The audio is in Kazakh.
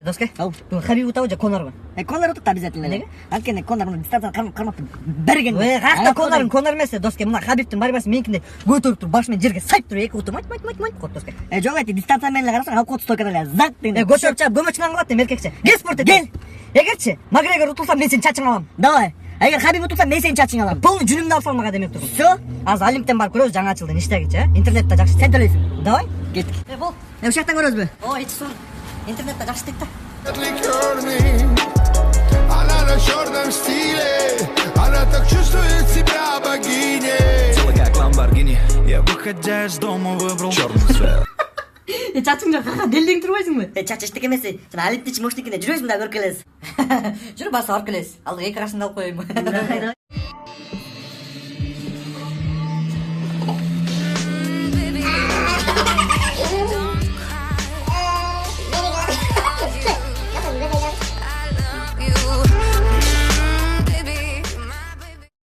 Доске? Ау. Хабиб утабы же Конорбу? Конор утат обязательно. Неге? Анткени Конор муну дистанцияны кармап берген. Каякта Конор эмес, Доске. Мына Хабибтин барбасы меникиндей көтөрүп туруп, башы менен жерге сайып туруп, эки буту мать кот, Доске. Жок айти дистанция менен карасаң, ал кот стойкада эле зак деген. Көчөрүп чыгып көмөчүнөн кылат дейм эркекче. Кел спорт Кел. Эгерчи Макгрегор утулса мен сенин чачыңды алам. Давай. Эгер Хабиб утулса мен сенин чачыңды алам. Полный жүнүмдү алып салмага демек тургум. Всё. Азыр Олимптен барып көрөбүз, жаңы ачылды, ништегичи, интернетте жакшы. Сен төлөйсүң. Давай. Кеттик. Бол. Ушул жактан көрөбүзбү? Ичи суун. Интернетте жакшы дейт да. Она на черном стиле, она так чувствует себя богиней. Тело как Lamborghini, я выходя из дома выбрал черный цвет. Чачыңда кака делдең турбайсыңбы? Чач эчтеке эмес. Жана Олимптин мощникине жүрөсүң да көрүп келесиз. Жүрүп баса барып келесиз. Алдыга эки арасында алып коеюн.